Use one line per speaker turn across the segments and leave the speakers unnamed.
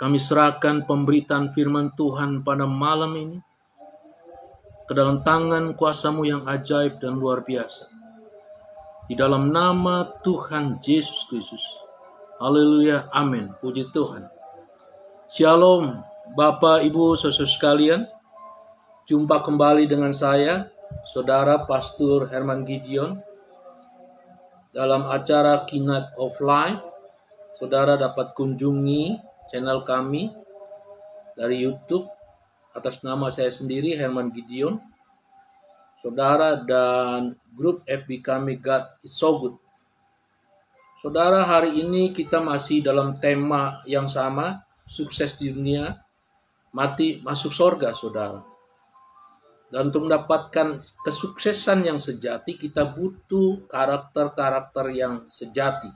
Kami serahkan pemberitaan firman Tuhan pada malam ini ke dalam tangan kuasa-Mu yang ajaib dan luar biasa. Di dalam nama Tuhan Yesus Kristus. Haleluya, amin. Puji Tuhan. Shalom, Bapak, Ibu, saudara sekalian. Jumpa kembali dengan saya, Saudara Pastor Herman Gideon, dalam acara Keynote of Life. Saudara dapat kunjungi channel kami dari YouTube atas nama saya sendiri, Herman Gideon. Saudara, dan grup FB kami, God is so good. Saudara, hari ini kita masih dalam tema yang sama, sukses di dunia, mati masuk surga, saudara. Dan untuk mendapatkan kesuksesan yang sejati, kita butuh karakter-karakter yang sejati,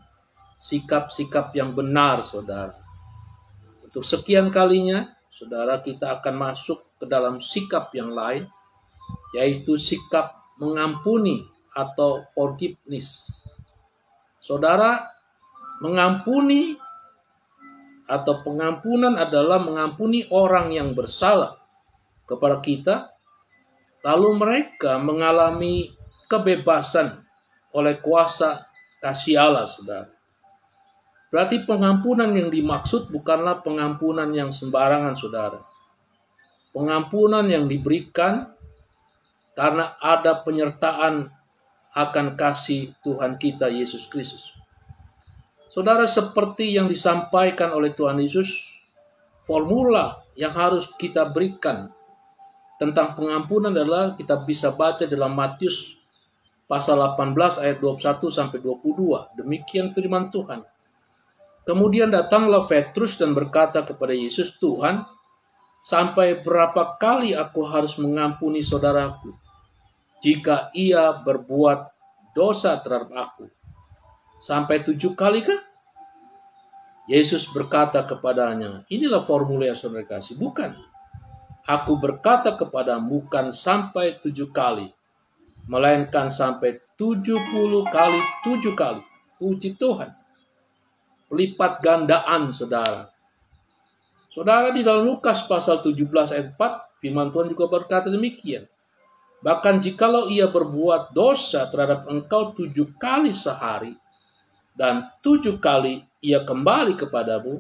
sikap-sikap yang benar, saudara. Untuk sekian kalinya, saudara, kita akan masuk ke dalam sikap yang lain, yaitu sikap mengampuni atau forgiveness. Saudara, mengampuni atau pengampunan adalah mengampuni orang yang bersalah kepada kita, lalu mereka mengalami kebebasan oleh kuasa kasih Allah, saudara. Berarti pengampunan yang dimaksud bukanlah pengampunan yang sembarangan, saudara. Pengampunan yang diberikan karena ada penyertaan akan kasih Tuhan kita Yesus Kristus. Saudara, seperti yang disampaikan oleh Tuhan Yesus, formula yang harus kita berikan tentang pengampunan adalah kita bisa baca dalam Matius pasal 18 ayat 21 sampai 22. Demikian firman Tuhan. Kemudian datanglah Petrus dan berkata kepada Yesus, "Tuhan, sampai berapa kali aku harus mengampuni saudaraku jika ia berbuat dosa terhadap aku? Sampai 7 kali kah?" Yesus berkata kepadanya, "Inilah formula yang saudara kasih. Bukan. Aku berkata kepadamu bukan sampai 7 kali, melainkan sampai 70 kali 7 kali. Puji Tuhan. Lipat gandaan, saudara. Saudara, di dalam Lukas pasal 17 ayat 4, firman Tuhan juga berkata demikian. Bahkan jikalau ia berbuat dosa terhadap engkau 7 kali sehari, dan 7 kali ia kembali kepadamu,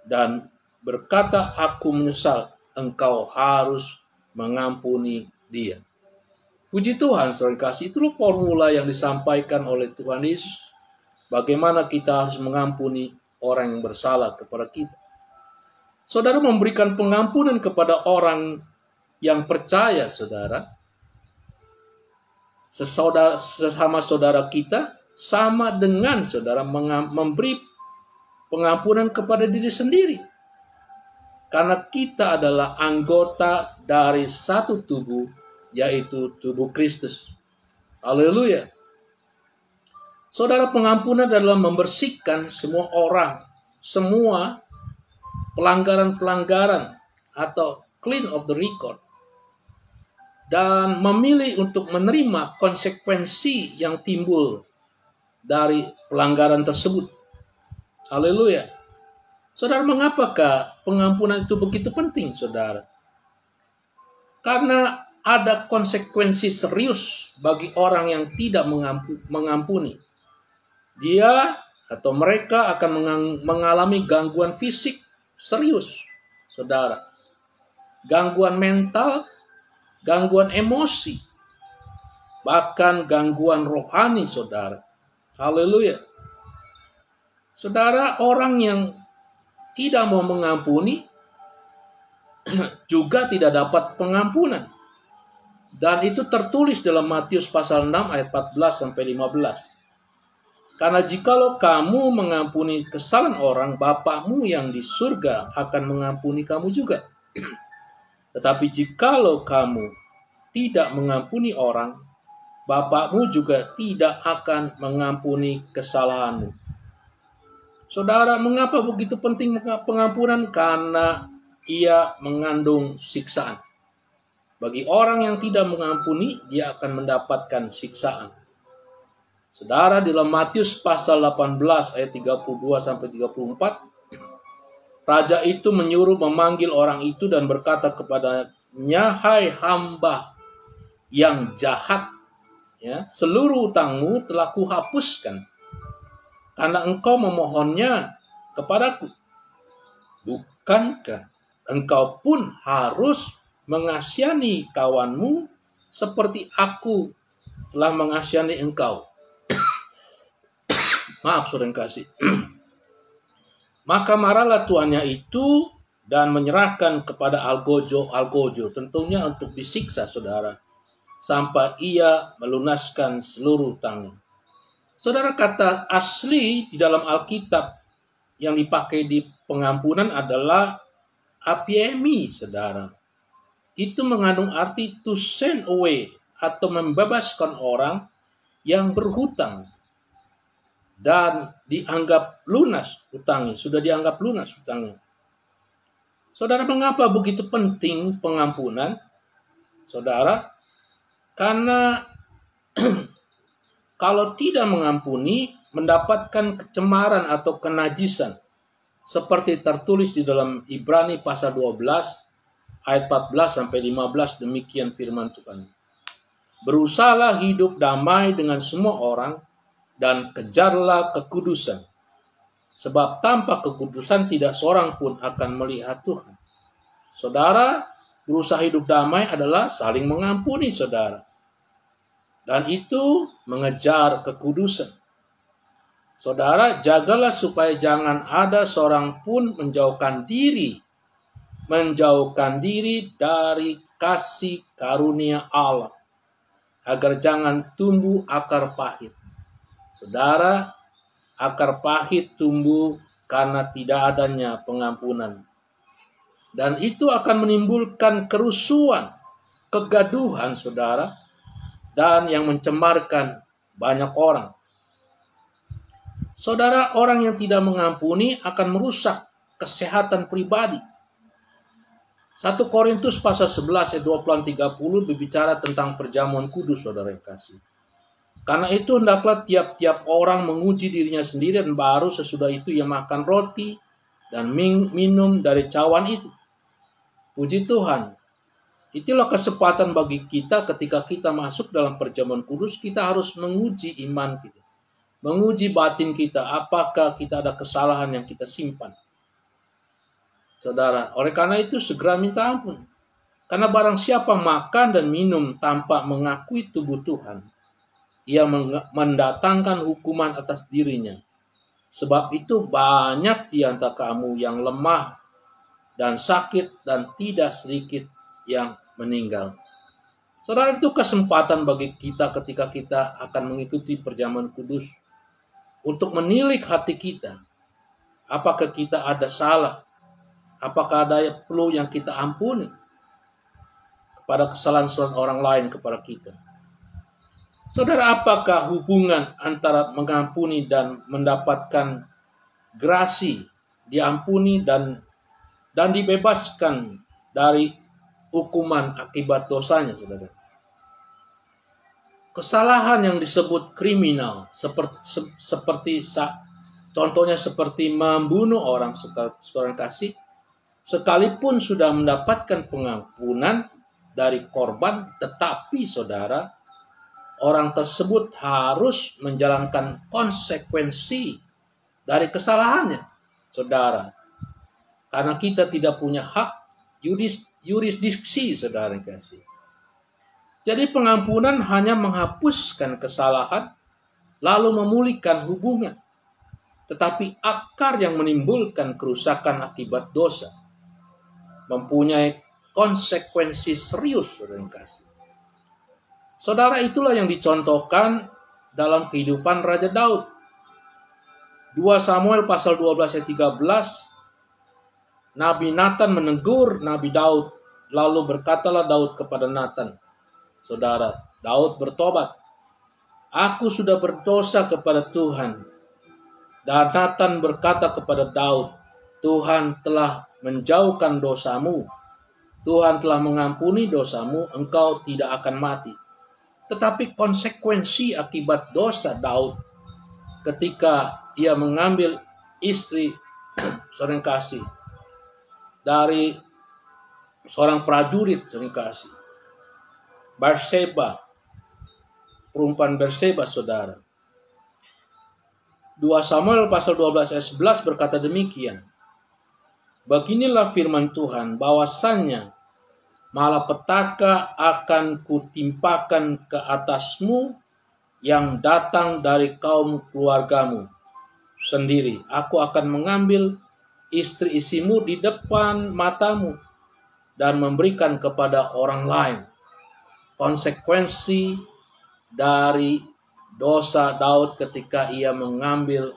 dan berkata, aku menyesal, engkau harus mengampuni dia." Puji Tuhan, saudara kasih, itulah formula yang disampaikan oleh Tuhan Yesus. Bagaimana kita harus mengampuni orang yang bersalah kepada kita. Saudara, memberikan pengampunan kepada orang yang percaya, saudara, sesama saudara kita, sama dengan saudara memberi pengampunan kepada diri sendiri. Karena kita adalah anggota dari satu tubuh, yaitu tubuh Kristus. Haleluya. Saudara, pengampunan adalah membersihkan semua orang, semua pelanggaran-pelanggaran atau clean of the record, dan memilih untuk menerima konsekuensi yang timbul dari pelanggaran tersebut. Haleluya. Saudara, mengapakah pengampunan itu begitu penting, saudara? Karena ada konsekuensi serius bagi orang yang tidak mengampuni. Dia atau mereka akan mengalami gangguan fisik serius, saudara. Gangguan mental, gangguan emosi, bahkan gangguan rohani, saudara. Haleluya. Saudara, orang yang tidak mau mengampuni juga tidak dapat pengampunan. Dan itu tertulis dalam Matius pasal 6 ayat 14 sampai 15. Karena jikalau kamu mengampuni kesalahan orang, Bapakmu yang di surga akan mengampuni kamu juga. Tetapi jikalau kamu tidak mengampuni orang, Bapakmu juga tidak akan mengampuni kesalahanmu. Saudara, mengapa begitu penting pengampunan? Karena ia mengandung siksaan. Bagi orang yang tidak mengampuni, dia akan mendapatkan siksaan. Saudara, di dalam Matius pasal 18 ayat 32 sampai 34, Raja itu menyuruh memanggil orang itu dan berkata kepadanya, "Hai hamba yang jahat, ya, seluruh utangmu telah kuhapuskan karena engkau memohonnya kepadaku. Bukankah engkau pun harus mengasihani kawanmu seperti aku telah mengasihani engkau?" Maaf, saudara kasih. Maka marahlah tuannya itu dan menyerahkan kepada algojo, tentunya untuk disiksa, saudara, sampai ia melunaskan seluruh utangnya. Saudara, kata asli di dalam Alkitab yang dipakai di pengampunan adalah apiemi, saudara. Itu mengandung arti to send away atau membebaskan orang yang berhutang dan dianggap lunas utangnya, sudah dianggap lunas utangnya. Saudara, mengapa begitu penting pengampunan? Saudara, karena kalau tidak mengampuni mendapatkan kecemaran atau kenajisan seperti tertulis di dalam Ibrani pasal 12 ayat 14 sampai 15, demikian firman Tuhan. "Berusahalah hidup damai dengan semua orang dan kejarlah kekudusan. Sebab tanpa kekudusan tidak seorang pun akan melihat Tuhan." Saudara, berusaha hidup damai adalah saling mengampuni, saudara. Dan itu mengejar kekudusan. Saudara, jagalah supaya jangan ada seorang pun menjauhkan diri dari kasih karunia Allah, agar jangan tumbuh akar pahit. Saudara, akar pahit tumbuh karena tidak adanya pengampunan. Dan itu akan menimbulkan kerusuhan, kegaduhan, saudara, dan yang mencemarkan banyak orang. Saudara, orang yang tidak mengampuni akan merusak kesehatan pribadi. 1 Korintus pasal 11 ayat 20-30 berbicara tentang perjamuan kudus, saudara yang kasih. Karena itu hendaklah tiap-tiap orang menguji dirinya sendiri, dan baru sesudah itu ia makan roti dan minum dari cawan itu. Puji Tuhan. Itulah kesempatan bagi kita ketika kita masuk dalam perjamuan kudus, kita harus menguji iman kita. Menguji batin kita, apakah kita ada kesalahan yang kita simpan. Saudara, oleh karena itu segera minta ampun. Karena barang siapa makan dan minum tanpa mengakui tubuh Tuhan, ia mendatangkan hukuman atas dirinya. Sebab itu banyak di antara kamu yang lemah dan sakit, dan tidak sedikit yang meninggal. Saudara, itu kesempatan bagi kita ketika kita akan mengikuti perjamuan kudus untuk menilik hati kita. Apakah kita ada salah? Apakah ada perlu yang kita ampuni kepada kesalahan orang lain kepada kita? Saudara, apakah hubungan antara mengampuni dan mendapatkan grasi, diampuni dan dibebaskan dari hukuman akibat dosanya, saudara? Kesalahan yang disebut kriminal, contohnya seperti membunuh orang, saudara kasih, sekalipun sudah mendapatkan pengampunan dari korban, tetapi saudara, orang tersebut harus menjalankan konsekuensi dari kesalahannya, saudara. Karena kita tidak punya hak yurisdiksi, saudara kasih. Jadi pengampunan hanya menghapuskan kesalahan, lalu memulihkan hubungan. Tetapi akar yang menimbulkan kerusakan akibat dosa mempunyai konsekuensi serius, saudara kasih. Saudara, itulah yang dicontohkan dalam kehidupan Raja Daud. 2 Samuel pasal 12 ayat 13, Nabi Nathan menegur Nabi Daud, lalu berkatalah Daud kepada Nathan, saudara, Daud bertobat, "Aku sudah berdosa kepada Tuhan." Dan Nathan berkata kepada Daud, "Tuhan telah menjauhkan dosamu, Tuhan telah mengampuni dosamu, engkau tidak akan mati." Tetapi konsekuensi akibat dosa Daud ketika ia mengambil istri, saudara kasih, dari seorang prajurit yang kasih. Berseba, perumpamaan Berseba, saudara. 2 Samuel pasal 12 ayat 11 berkata demikian. Beginilah firman Tuhan, bahwasannya malapetaka akan kutimpakan ke atasmu yang datang dari kaum keluargamu sendiri. Aku akan mengambil istri-istrimu di depan matamu dan memberikan kepada orang lain. Konsekuensi dari dosa Daud ketika ia mengambil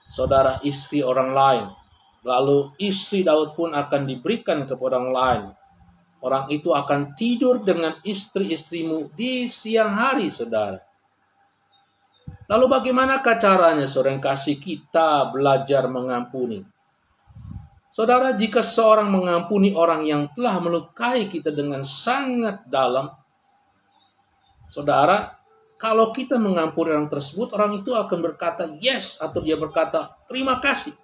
saudara istri orang lain. Lalu istri Daud pun akan diberikan kepada orang lain. Orang itu akan tidur dengan istri-istrimu di siang hari, saudara. Lalu bagaimanakah caranya, saudara yang kasih, kita belajar mengampuni? Saudara, jika seorang mengampuni orang yang telah melukai kita dengan sangat dalam, saudara, kalau kita mengampuni orang tersebut, orang itu akan berkata yes, atau dia berkata terima kasih.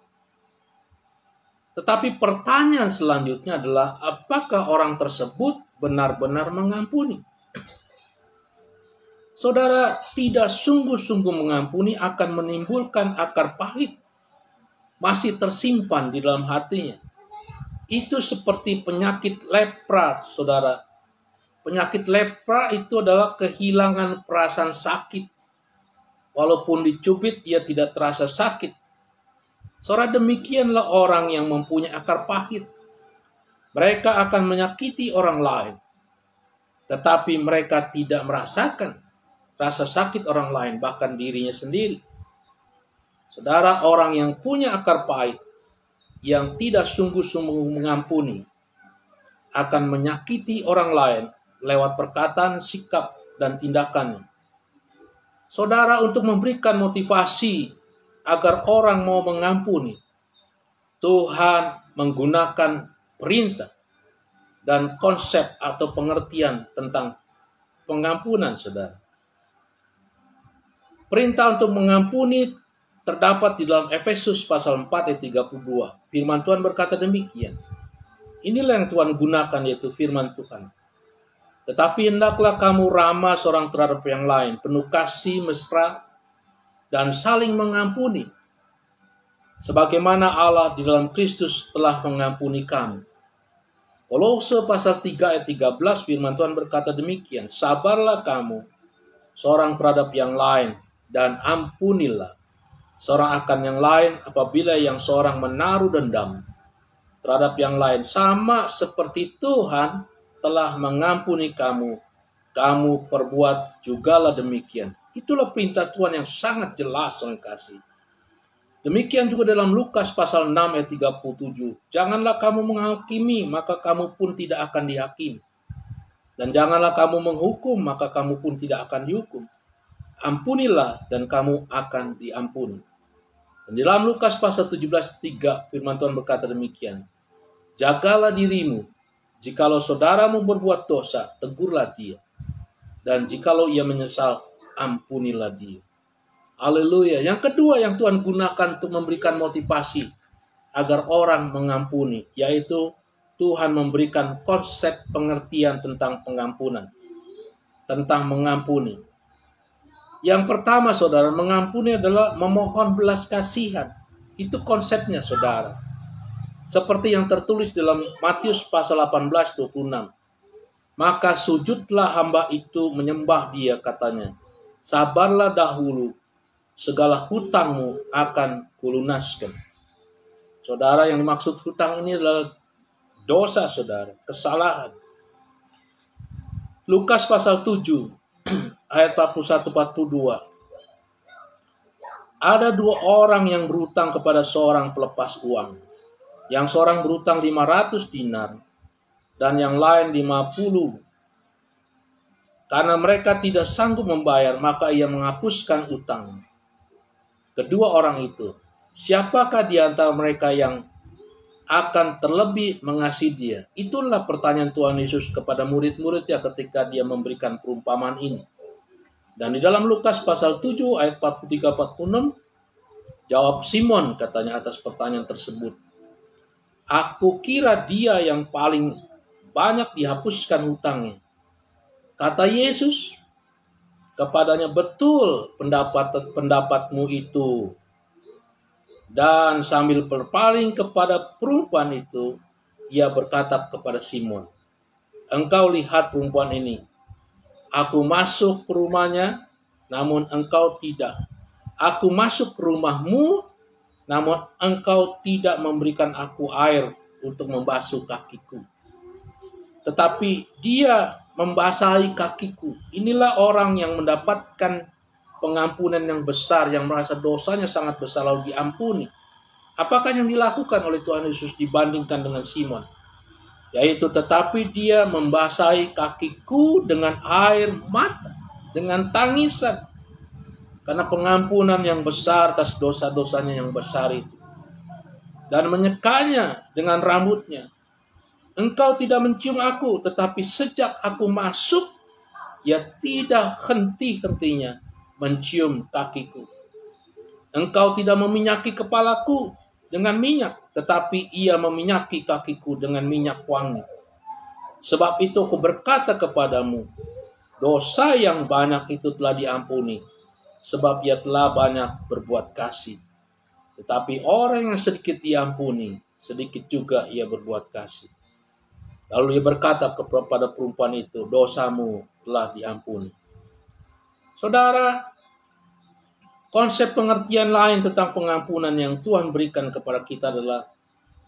Tetapi pertanyaan selanjutnya adalah, apakah orang tersebut benar-benar mengampuni? Saudara, tidak sungguh-sungguh mengampuni akan menimbulkan akar pahit masih tersimpan di dalam hatinya. Itu seperti penyakit lepra, saudara. Penyakit lepra itu adalah kehilangan perasaan sakit. Walaupun dicubit, ia tidak terasa sakit. Saudara, demikianlah orang yang mempunyai akar pahit. Mereka akan menyakiti orang lain, tetapi mereka tidak merasakan rasa sakit orang lain, bahkan dirinya sendiri. Saudara, orang yang punya akar pahit, yang tidak sungguh-sungguh mengampuni, akan menyakiti orang lain lewat perkataan, sikap, dan tindakannya. Saudara, untuk memberikan motivasi agar orang mau mengampuni, Tuhan menggunakan perintah dan konsep atau pengertian tentang pengampunan, saudara. Perintah untuk mengampuni terdapat di dalam Efesus pasal 4 ayat 32. Firman Tuhan berkata demikian. Inilah yang Tuhan gunakan, yaitu firman Tuhan. Tetapi hendaklah kamu ramah seorang terhadap yang lain, penuh kasih mesra, dan saling mengampuni. Sebagaimana Allah di dalam Kristus telah mengampuni kamu. Kolose pasal 3 ayat 13 firman Tuhan berkata demikian. Sabarlah kamu seorang terhadap yang lain, dan ampunilah seorang akan yang lain apabila yang seorang menaruh dendam terhadap yang lain, sama seperti Tuhan telah mengampuni kamu, kamu perbuat jugalah demikian. Itulah perintah Tuhan yang sangat jelas, orang kasih. Demikian juga dalam Lukas pasal 6 ayat 37. Janganlah kamu menghakimi, maka kamu pun tidak akan dihakimi. Dan janganlah kamu menghukum, maka kamu pun tidak akan dihukum. Ampunilah dan kamu akan diampuni. Dan di dalam Lukas pasal 17:3 firman Tuhan berkata demikian. Jagalah dirimu, jikalau saudaramu berbuat dosa, tegurlah dia. Dan jikalau ia menyesal, ampunilah dia. Haleluya. Yang kedua yang Tuhan gunakan untuk memberikan motivasi agar orang mengampuni, yaitu Tuhan memberikan konsep pengertian tentang pengampunan. Tentang mengampuni. Yang pertama, saudara, mengampuni adalah memohon belas kasihan. Itu konsepnya, saudara. Seperti yang tertulis dalam Matius pasal 18:26. Maka sujudlah hamba itu menyembah dia, katanya. Sabarlah dahulu, segala hutangmu akan kulunaskan. Saudara, yang dimaksud hutang ini adalah dosa, saudara, kesalahan. Lukas pasal 7 ayat 41-42. Ada 2 orang yang berutang kepada seorang pelepas uang. Yang seorang berutang 500 dinar dan yang lain 50. Karena mereka tidak sanggup membayar, maka ia menghapuskan utang. Kedua orang itu, siapakah di antara mereka yang akan terlebih mengasihi dia? Itulah pertanyaan Tuhan Yesus kepada murid-muridnya ketika dia memberikan perumpamaan ini. Dan di dalam Lukas pasal 7 ayat 43-46, jawab Simon, katanya, atas pertanyaan tersebut. Aku kira dia yang paling banyak dihapuskan hutangnya. Kata Yesus kepadanya, betul pendapatmu itu. Dan sambil berpaling kepada perempuan itu, ia berkata kepada Simon, engkau lihat perempuan ini. Aku masuk ke rumahnya, namun engkau tidak. Aku masuk ke rumahmu, namun engkau tidak memberikan aku air untuk membasuh kakiku. Tetapi dia membasahi kakiku. Inilah orang yang mendapatkan pengampunan yang besar, yang merasa dosanya sangat besar lalu diampuni. Apakah yang dilakukan oleh Tuhan Yesus dibandingkan dengan Simon? Yaitu tetapi dia membasahi kakiku dengan air mata, dengan tangisan. Karena pengampunan yang besar atas dosa-dosanya yang besar itu. Dan menyekanya dengan rambutnya. Engkau tidak mencium aku, tetapi sejak aku masuk, ia tidak henti-hentinya mencium kakiku. Engkau tidak meminyaki kepalaku dengan minyak, tetapi ia meminyaki kakiku dengan minyak wangi. Sebab itu aku berkata kepadamu, dosa yang banyak itu telah diampuni, sebab ia telah banyak berbuat kasih. Tetapi orang yang sedikit diampuni, sedikit juga ia berbuat kasih. Lalu ia berkata kepada perempuan itu, dosamu telah diampuni. Saudara, konsep pengertian lain tentang pengampunan yang Tuhan berikan kepada kita adalah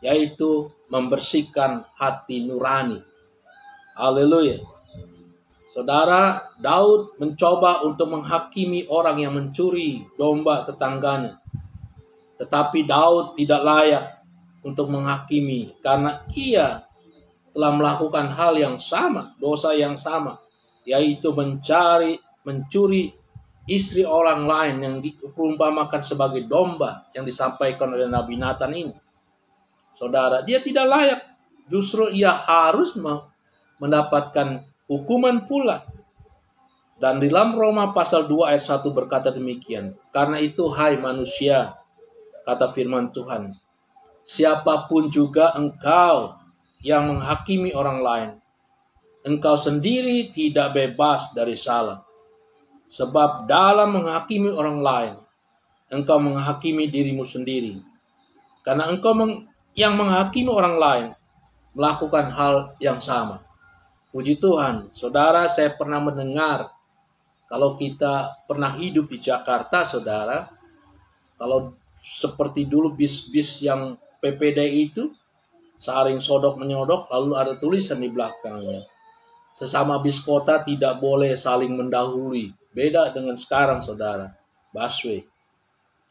yaitu membersihkan hati nurani. Haleluya. Saudara, Daud mencoba untuk menghakimi orang yang mencuri domba tetangganya. Tetapi Daud tidak layak untuk menghakimi karena ia telah melakukan hal yang sama, dosa yang sama, yaitu mencuri istri orang lain yang diperumpamakan sebagai domba yang disampaikan oleh Nabi Nathan ini. Saudara, dia tidak layak. Justru ia harus mendapatkan hukuman pula. Dan di dalam Roma pasal 2 ayat 1 berkata demikian. Karena itu hai manusia, kata firman Tuhan, siapapun juga engkau yang menghakimi orang lain, engkau sendiri tidak bebas dari salah. Sebab dalam menghakimi orang lain, engkau menghakimi dirimu sendiri. Karena engkau yang menghakimi orang lain melakukan hal yang sama. Puji Tuhan, saudara, saya pernah mendengar, kalau kita pernah hidup di Jakarta, saudara, kalau seperti dulu bis-bis yang PPD itu, saling sodok menyodok, lalu ada tulisan di belakangnya, sesama bis kota tidak boleh saling mendahului. Beda dengan sekarang, saudara, busway.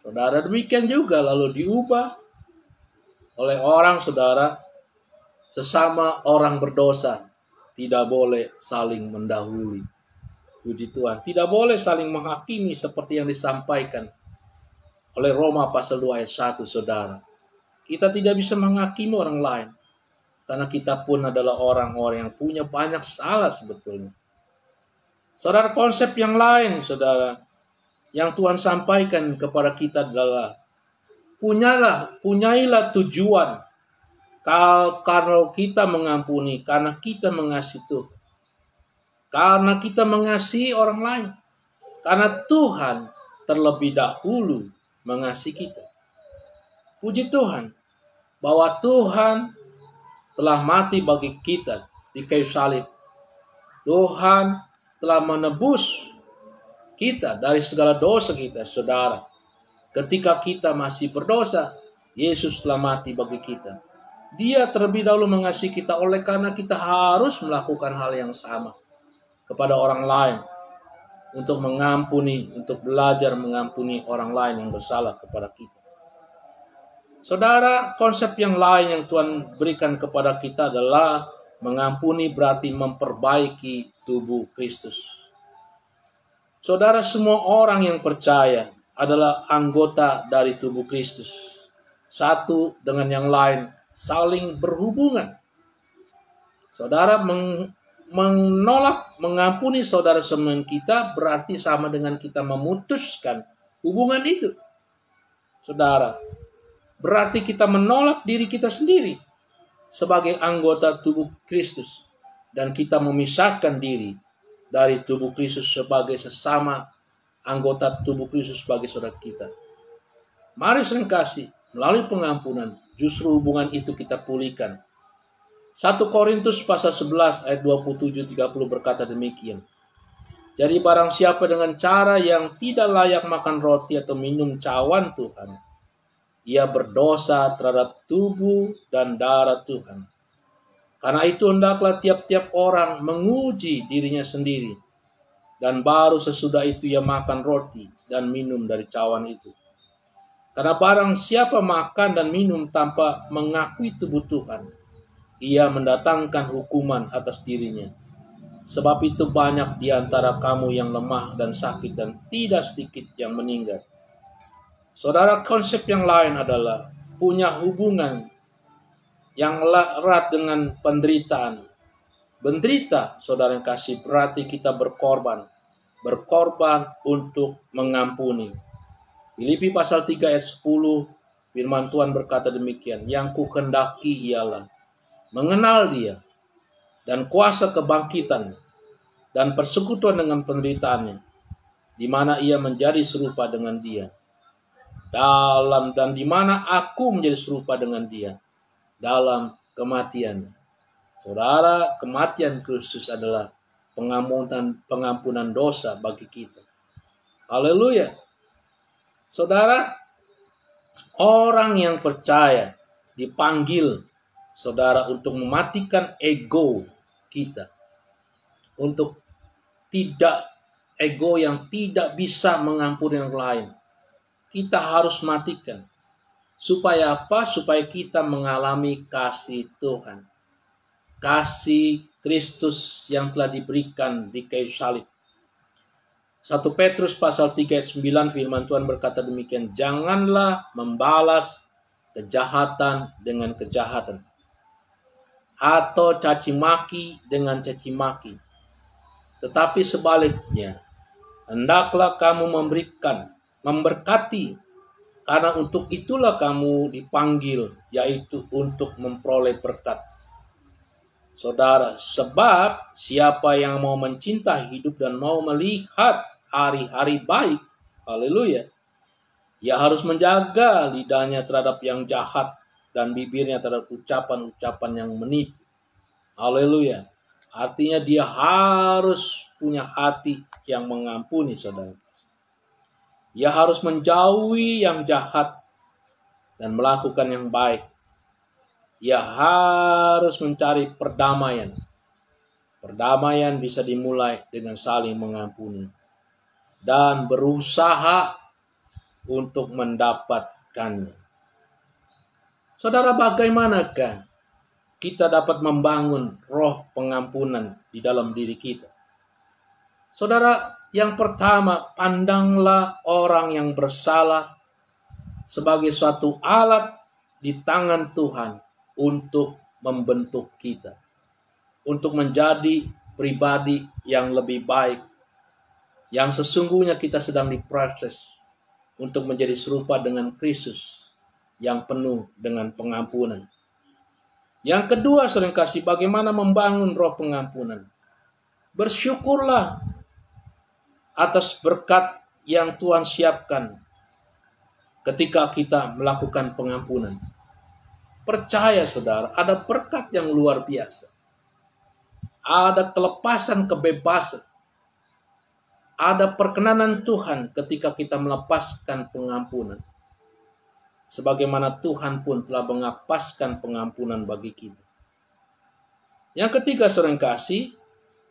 Saudara, demikian juga lalu diubah oleh orang, saudara, sesama orang berdosa tidak boleh saling mendahului. Puji Tuhan, tidak boleh saling menghakimi seperti yang disampaikan oleh Roma pasal 2 ayat 1, saudara. Kita tidak bisa menghakimi orang lain karena kita pun adalah orang-orang yang punya banyak salah sebetulnya. Saudara, konsep yang lain, saudara, yang Tuhan sampaikan kepada kita adalah punyailah tujuan. Kalau kita mengampuni, karena kita mengasihi Tuhan. Karena kita mengasihi orang lain. Karena Tuhan terlebih dahulu mengasihi kita. Puji Tuhan, bahwa Tuhan telah mati bagi kita di kayu salib. Tuhan telah menebus kita dari segala dosa kita, saudara. Ketika kita masih berdosa, Yesus telah mati bagi kita. Dia terlebih dahulu mengasihi kita, oleh karena kita harus melakukan hal yang sama kepada orang lain. Untuk mengampuni, untuk belajar mengampuni orang lain yang bersalah kepada kita. Saudara, konsep yang lain yang Tuhan berikan kepada kita adalah mengampuni berarti memperbaiki tubuh Kristus. Saudara, semua orang yang percaya adalah anggota dari tubuh Kristus. Satu dengan yang lain saling berhubungan. Saudara, menolak mengampuni saudara semen kita berarti sama dengan kita memutuskan hubungan itu. Saudara, berarti kita menolak diri kita sendiri. sebagai anggota tubuh Kristus, dan kita memisahkan diri dari tubuh Kristus sebagai sesama anggota tubuh Kristus sebagai saudara kita. Mari saudara kasih, melalui pengampunan justru hubungan itu kita pulihkan. 1 Korintus pasal 11 ayat 27-30 berkata demikian. Jadi barang siapa dengan cara yang tidak layak makan roti atau minum cawan Tuhan, ia berdosa terhadap tubuh dan darah Tuhan. Karena itu hendaklah tiap-tiap orang menguji dirinya sendiri, dan baru sesudah itu ia makan roti dan minum dari cawan itu. Karena barang siapa makan dan minum tanpa mengakui tubuh Tuhan, ia mendatangkan hukuman atas dirinya. Sebab itu banyak di antara kamu yang lemah dan sakit, dan tidak sedikit yang meninggal. Saudara, konsep yang lain adalah punya hubungan yang erat dengan penderitaan. Menderita, saudara yang kasih, berarti kita berkorban untuk mengampuni. Filipi pasal 3 ayat 10, firman Tuhan berkata demikian, yang kuhendaki ialah mengenal Dia dan kuasa kebangkitan dan persekutuan dengan penderitaannya, di mana ia menjadi serupa dengan Dia dan di mana aku menjadi serupa dengan Dia dalam kematian. Saudara, kematian Kristus adalah pengampunan dosa bagi kita. Haleluya. Saudara, orang yang percaya dipanggil, saudara, untuk mematikan ego kita, untuk tidak ego yang tidak bisa mengampuni yang lain. Kita harus matikan. Supaya apa? Supaya kita mengalami kasih Tuhan. Kasih Kristus yang telah diberikan di kayu salib. 1 Petrus pasal 3 ayat 9 firman Tuhan berkata demikian, janganlah membalas kejahatan dengan kejahatan, atau caci maki dengan caci maki. Tetapi sebaliknya, hendaklah kamu memberkati, karena untuk itulah kamu dipanggil, yaitu untuk memperoleh berkat. Saudara, sebab siapa yang mau mencintai hidup dan mau melihat hari-hari baik, haleluya, ia harus menjaga lidahnya terhadap yang jahat dan bibirnya terhadap ucapan-ucapan yang menipu. Haleluya. Artinya dia harus punya hati yang mengampuni, saudara. Ia harus menjauhi yang jahat dan melakukan yang baik. Ia harus mencari perdamaian. Perdamaian bisa dimulai dengan saling mengampuni dan berusaha untuk mendapatkannya. Saudara, bagaimanakah kita dapat membangun roh pengampunan di dalam diri kita? Saudara, yang pertama, pandanglah orang yang bersalah sebagai suatu alat di tangan Tuhan untuk membentuk kita, untuk menjadi pribadi yang lebih baik, yang sesungguhnya kita sedang diproses untuk menjadi serupa dengan Kristus yang penuh dengan pengampunan. Yang kedua, saudara kasih, bagaimana membangun roh pengampunan? Bersyukurlah atas berkat yang Tuhan siapkan ketika kita melakukan pengampunan. Percaya, saudara, ada berkat yang luar biasa. Ada kelepasan, kebebasan. Ada perkenanan Tuhan ketika kita melepaskan pengampunan. Sebagaimana Tuhan pun telah mengapaskan pengampunan bagi kita. Yang ketiga, saudara kasih,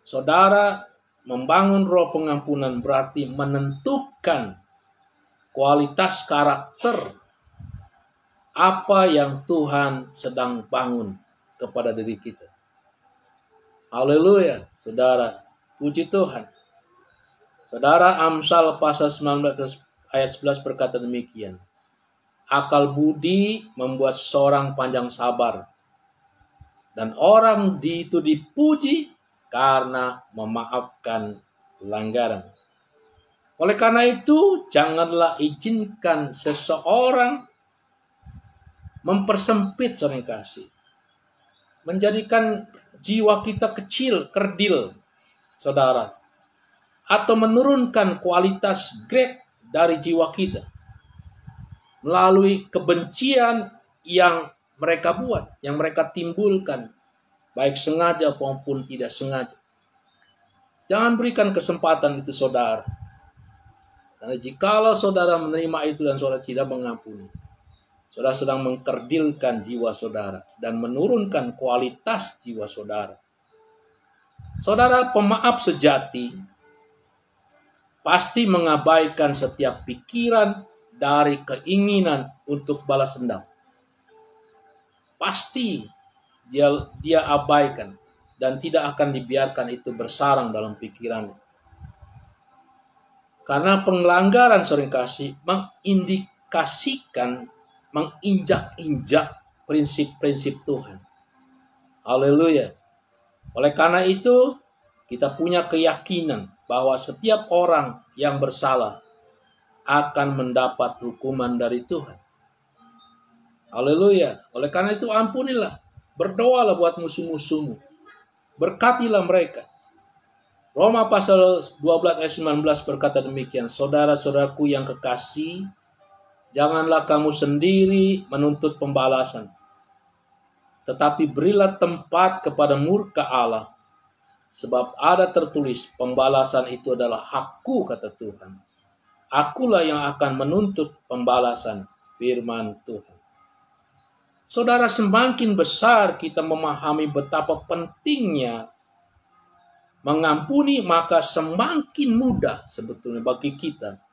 saudara membangun roh pengampunan berarti menentukan kualitas karakter apa yang Tuhan sedang bangun kepada diri kita. Haleluya, saudara, puji Tuhan. Saudara, Amsal pasal 19 ayat 11 berkata demikian. Akal budi membuat seorang panjang sabar, dan orang itu dipuji karena memaafkan pelanggaran. Oleh karena itu, janganlah izinkan seseorang mempersempit, saudara kasih, menjadikan jiwa kita kecil, kerdil, saudara, atau menurunkan kualitas grade dari jiwa kita melalui kebencian yang mereka buat, yang mereka timbulkan, baik sengaja maupun tidak sengaja. Jangan berikan kesempatan itu, saudara. Karena jikalau saudara menerima itu dan saudara tidak mengampuni, saudara sedang mengkerdilkan jiwa saudara dan menurunkan kualitas jiwa saudara. Saudara pemaaf sejati pasti mengabaikan setiap pikiran dari keinginan untuk balas dendam. Pasti dia abaikan dan tidak akan dibiarkan itu bersarang dalam pikirannya. Karena pelanggaran seringkali mengindikasikan, menginjak-injak prinsip-prinsip Tuhan. Haleluya. Oleh karena itu, kita punya keyakinan bahwa setiap orang yang bersalah akan mendapat hukuman dari Tuhan. Haleluya. Oleh karena itu ampunilah. Berdoalah buat musuh-musuhmu. Berkatilah mereka. Roma pasal 12 ayat 19 berkata demikian, saudara-saudaraku yang kekasih, janganlah kamu sendiri menuntut pembalasan, tetapi berilah tempat kepada murka Allah, sebab ada tertulis, pembalasan itu adalah hakku, kata Tuhan. Akulah yang akan menuntut pembalasan, firman Tuhan. Saudara, semakin besar kita memahami betapa pentingnya mengampuni, maka semakin mudah sebetulnya bagi kita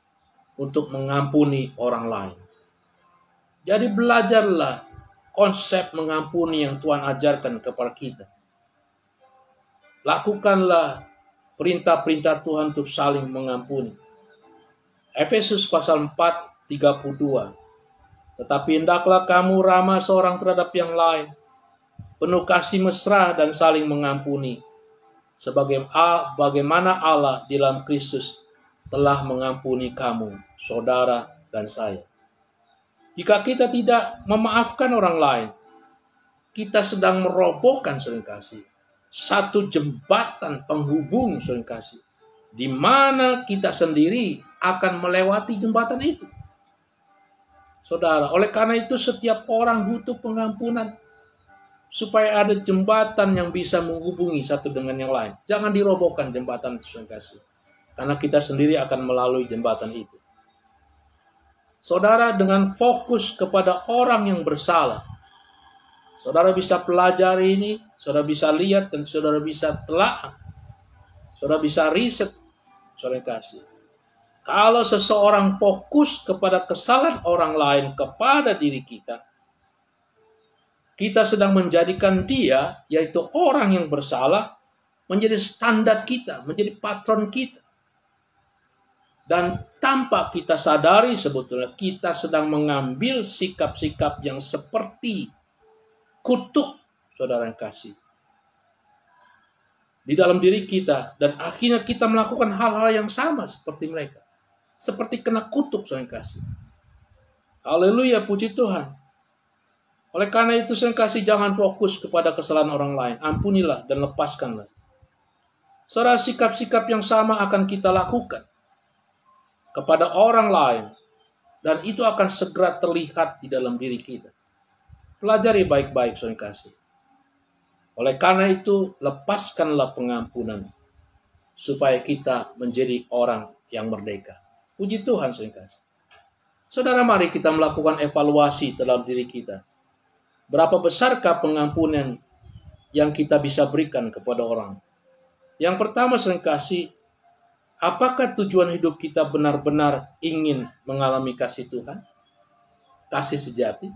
untuk mengampuni orang lain. Jadi belajarlah konsep mengampuni yang Tuhan ajarkan kepada kita. Lakukanlah perintah-perintah Tuhan untuk saling mengampuni. Efesus pasal 4, 32. Tetapi hendaklah kamu ramah seorang terhadap yang lain, penuh kasih mesra dan saling mengampuni, sebagaimana Allah di dalam Kristus telah mengampuni kamu, saudara dan saya. Jika kita tidak memaafkan orang lain, kita sedang merobohkan seringkali satu jembatan penghubung seringkali, di mana kita sendiri akan melewati jembatan itu. Saudara, oleh karena itu setiap orang butuh pengampunan, supaya ada jembatan yang bisa menghubungi satu dengan yang lain. Jangan dirobohkan jembatan itu, kasih. Karena kita sendiri akan melalui jembatan itu. Saudara, dengan fokus kepada orang yang bersalah, saudara bisa pelajari ini, saudara bisa lihat, dan saudara bisa telah, saudara bisa riset, saudara kasih. Kalau seseorang fokus kepada kesalahan orang lain kepada diri kita, kita sedang menjadikan dia, yaitu orang yang bersalah, menjadi standar kita, menjadi patron kita. Dan tanpa kita sadari sebetulnya kita sedang mengambil sikap-sikap yang seperti kutuk, saudara yang kasih, di dalam diri kita. Dan akhirnya kita melakukan hal-hal yang sama seperti mereka. Seperti kena kutuk, saudara yang kasih. Haleluya, puji Tuhan. Oleh karena itu saya kasih, jangan fokus kepada kesalahan orang lain. Ampunilah dan lepaskanlah. Saudara, sikap-sikap yang sama akan kita lakukan kepada orang lain. Dan itu akan segera terlihat di dalam diri kita. Pelajari baik-baik, saudara kasih. Oleh karena itu, lepaskanlah pengampunan, supaya kita menjadi orang yang merdeka. Puji Tuhan, saudara kasih. Saudara, mari kita melakukan evaluasi dalam diri kita. Berapa besarkah pengampunan yang kita bisa berikan kepada orang? Yang pertama, saudara kasih, apakah tujuan hidup kita benar-benar ingin mengalami kasih Tuhan? Kasih sejati?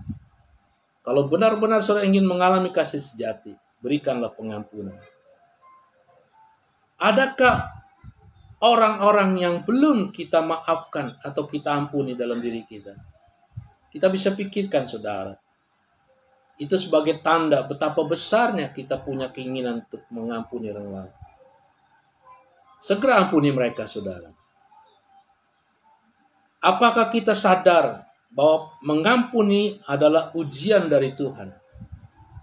Kalau benar-benar saudara ingin mengalami kasih sejati, berikanlah pengampunan. Adakah orang-orang yang belum kita maafkan atau kita ampuni dalam diri kita? Kita bisa pikirkan, saudara. Itu sebagai tanda betapa besarnya kita punya keinginan untuk mengampuni orang lain. Segera ampuni mereka, saudara. Apakah kita sadar bahwa mengampuni adalah ujian dari Tuhan?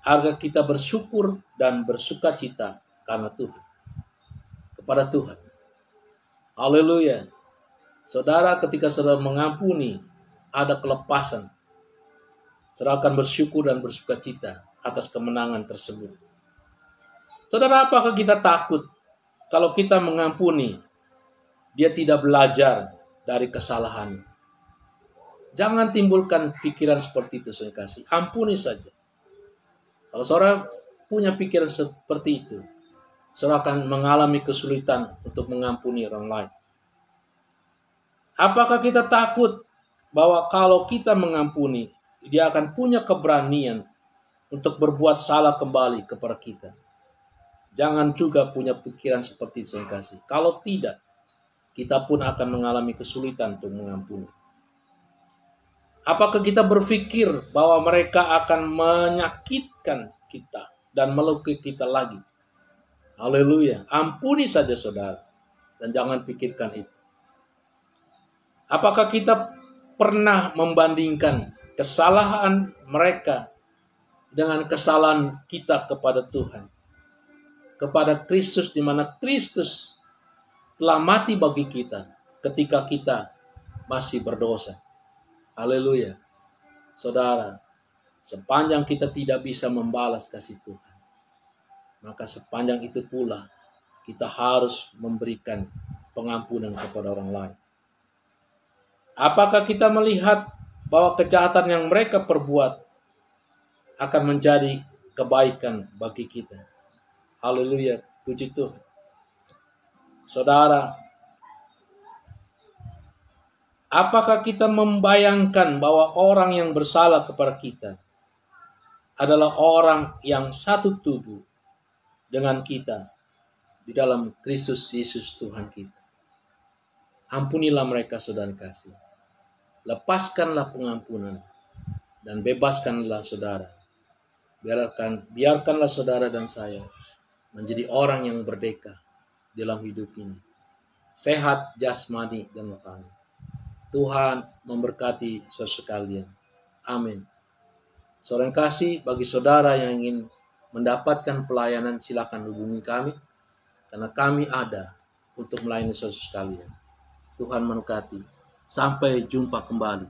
agar kita bersyukur dan bersuka cita karena Tuhan, kepada Tuhan. Haleluya. Saudara, ketika saudara mengampuni, ada kelepasan. Saudara akan bersyukur dan bersuka cita atas kemenangan tersebut. Saudara, apakah kita takut kalau kita mengampuni, dia tidak belajar dari kesalahan? Jangan timbulkan pikiran seperti itu, saya kasih. Ampuni saja. Kalau saudara punya pikiran seperti itu, saudara akan mengalami kesulitan untuk mengampuni orang lain. Apakah kita takut bahwa kalau kita mengampuni, dia akan punya keberanian untuk berbuat salah kembali kepada kita? Jangan juga punya pikiran seperti itu, saya kasih. Kalau tidak, kita pun akan mengalami kesulitan untuk mengampuni. Apakah kita berpikir bahwa mereka akan menyakitkan kita dan melukai kita lagi? Haleluya. Ampuni saja saudara, dan jangan pikirkan itu. Apakah kita pernah membandingkan kesalahan mereka dengan kesalahan kita kepada Tuhan, kepada Kristus, di mana Kristus telah mati bagi kita ketika kita masih berdosa? Haleluya. Saudara, sepanjang kita tidak bisa membalas kasih Tuhan, maka sepanjang itu pula kita harus memberikan pengampunan kepada orang lain. Apakah kita melihat bahwa kejahatan yang mereka perbuat akan menjadi kebaikan bagi kita? Haleluya, puji Tuhan. Saudara, apakah kita membayangkan bahwa orang yang bersalah kepada kita adalah orang yang satu tubuh dengan kita di dalam Kristus Yesus Tuhan kita? Ampunilah mereka, saudara kasih. Lepaskanlah pengampunan dan bebaskanlah saudara. Biarkanlah saudara dan saya menjadi orang yang merdeka dalam hidup ini, sehat jasmani dan rohani. Tuhan memberkati saudara sekalian. Amin. Saudara kasih, bagi saudara yang ingin mendapatkan pelayanan, silakan hubungi kami, karena kami ada untuk melayani saudara sekalian. Tuhan memberkati. Sampai jumpa kembali.